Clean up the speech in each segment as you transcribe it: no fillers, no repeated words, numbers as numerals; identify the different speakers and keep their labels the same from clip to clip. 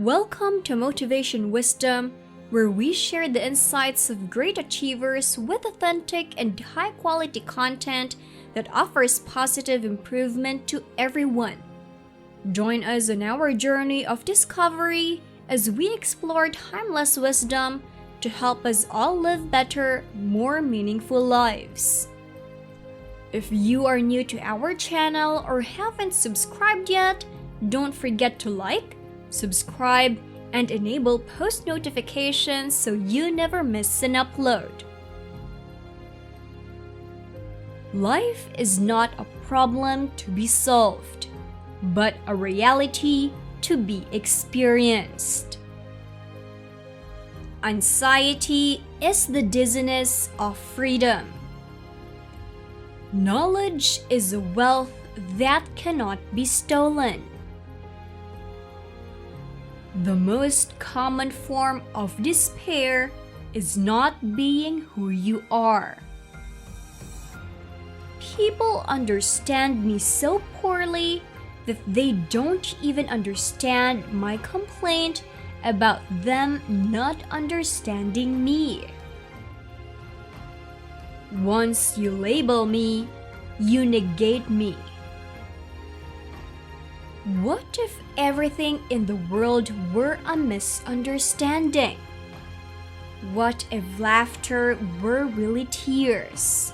Speaker 1: Welcome to Motivation Wisdom, where we share the insights of great achievers with authentic and high-quality content that offers positive improvement to everyone. Join us on our journey of discovery as we explore timeless wisdom to help us all live better, more meaningful lives. If you are new to our channel or haven't subscribed yet, don't forget to like, subscribe, and enable post notifications so you never miss an upload. Life is not a problem to be solved, but a reality to be experienced. Anxiety is the dizziness of freedom. Knowledge is a wealth that cannot be stolen. The most common form of despair is not being who you are. People understand me so poorly that they don't even understand my complaint about them not understanding me. Once you label me, you negate me. What if everything in the world were a misunderstanding? What if laughter were really tears?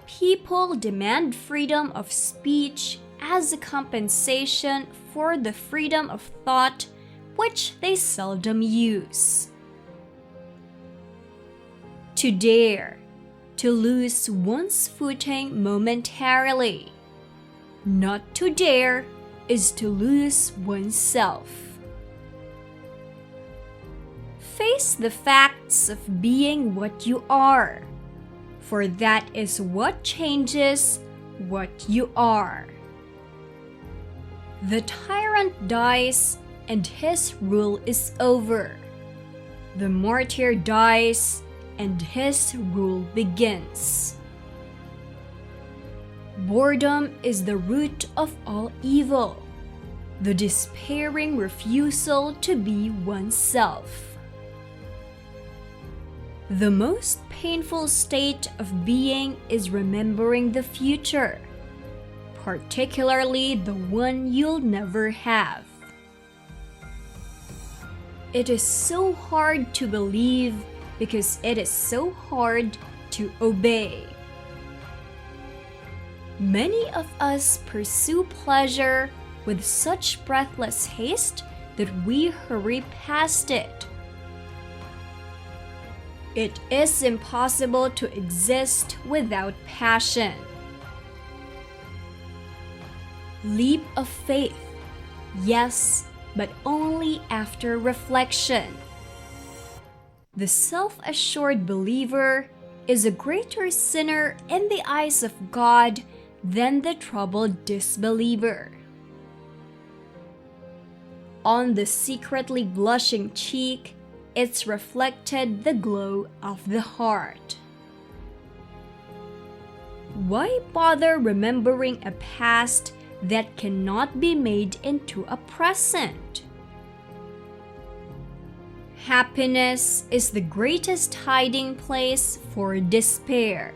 Speaker 1: People demand freedom of speech as a compensation for the freedom of thought, which they seldom use. To dare, to lose one's footing momentarily. Not to dare is to lose oneself. Face the facts of being what you are, for that is what changes what you are. The tyrant dies and his rule is over. The martyr dies and his rule begins. Boredom is the root of all evil, the despairing refusal to be oneself. The most painful state of being is remembering the future, particularly the one you'll never have. It is so hard to believe because it is so hard to obey. Many of us pursue pleasure with such breathless haste that we hurry past it. It is impossible to exist without passion. Leap of faith, yes, but only after reflection. The self-assured believer is a greater sinner in the eyes of God than the troubled disbeliever. On the secretly blushing cheek, it's reflected the glow of the heart. Why bother remembering a past that cannot be made into a present? Happiness is the greatest hiding place for despair.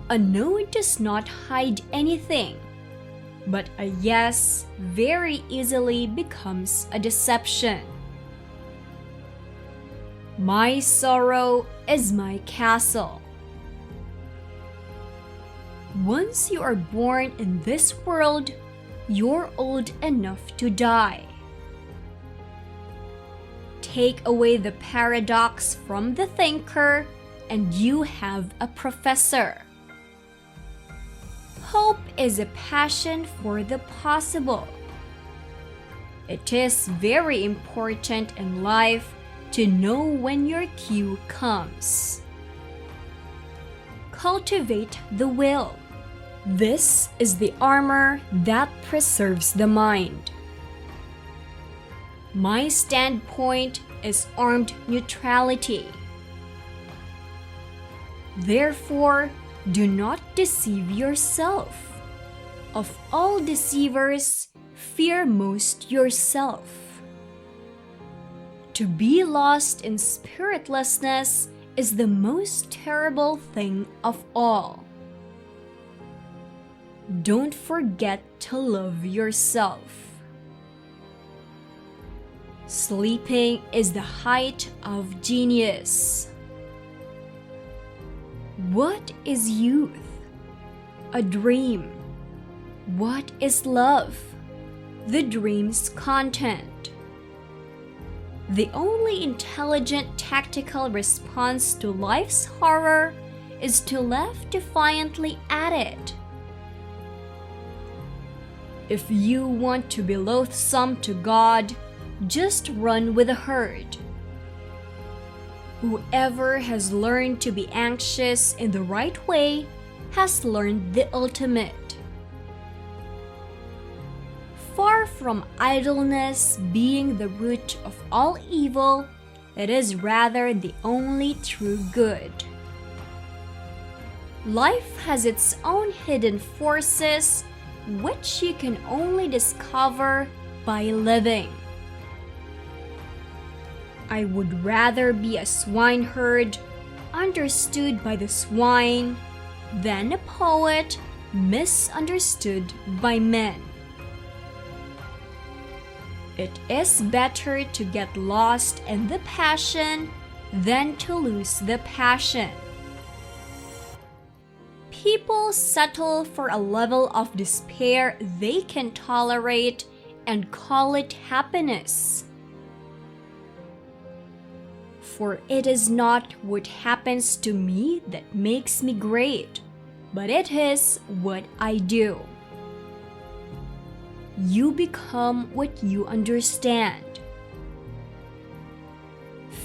Speaker 1: A no does not hide anything, but a yes very easily becomes a deception. My sorrow is my castle. Once you are born in this world, you're old enough to die. Take away the paradox from the thinker, and you have a professor. Hope is a passion for the possible. It is very important in life to know when your cue comes. Cultivate the will. This is the armor that preserves the mind. My standpoint is armed neutrality. Therefore, do not deceive yourself. Of all deceivers, fear most yourself. To be lost in spiritlessness is the most terrible thing of all. Don't forget to love yourself. Sleeping is the height of genius. What is youth? A dream. What is love? The dream's content. The only intelligent tactical response to life's horror is to laugh defiantly at it. If you want to be loathsome to God, just run with the herd. Whoever has learned to be anxious in the right way has learned the ultimate. Far from idleness being the root of all evil, it is rather the only true good. Life has its own hidden forces, which you can only discover by living. I would rather be a swineherd, understood by the swine, than a poet, misunderstood by men. It is better to get lost in the passion than to lose the passion. People settle for a level of despair they can tolerate and call it happiness. For it is not what happens to me that makes me great, but it is what I do. You become what you understand.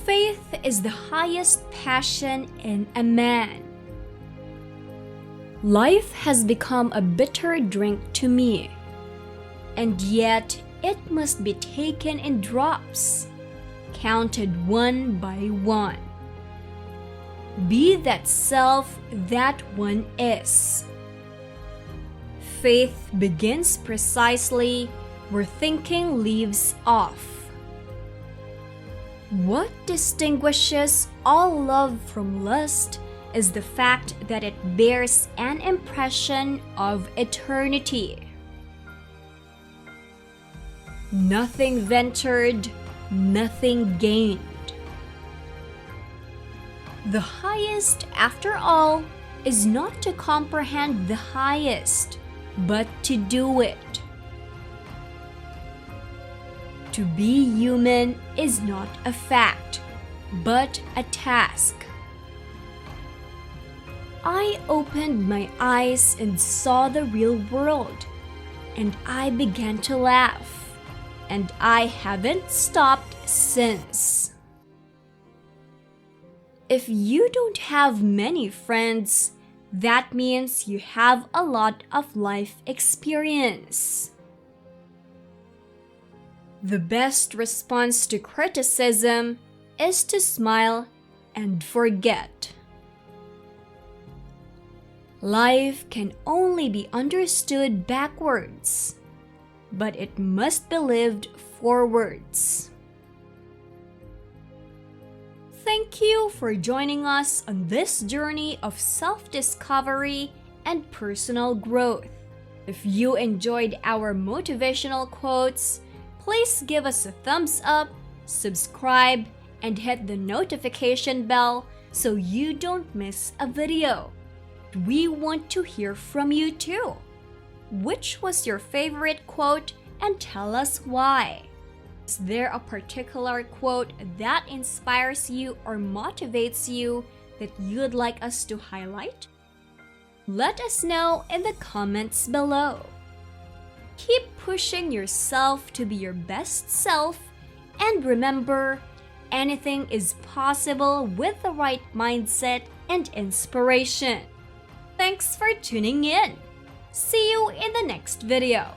Speaker 1: Faith is the highest passion in a man. Life has become a bitter drink to me, and yet it must be taken in drops, counted one by one. Be that self that one is. Faith begins precisely where thinking leaves off. What distinguishes all love from lust is the fact that it bears an impression of eternity. Nothing ventured, nothing gained. The highest, after all, is not to comprehend the highest, but to do it. To be human is not a fact, but a task. I opened my eyes and saw the real world, and I began to laugh, and I haven't stopped since. If you don't have many friends, that means you have a lot of life experience. The best response to criticism is to smile and forget. Life can only be understood backwards, but it must be lived forwards. Thank you for joining us on this journey of self-discovery and personal growth. If you enjoyed our motivational quotes, please give us a thumbs up, subscribe, and hit the notification bell so you don't miss a video. We want to hear from you too. Which was your favorite quote, and tell us why? Is there a particular quote that inspires you or motivates you that you'd like us to highlight? Let us know in the comments below. Keep pushing yourself to be your best self, and remember, anything is possible with the right mindset and inspiration. Thanks for tuning in. See you in the next video.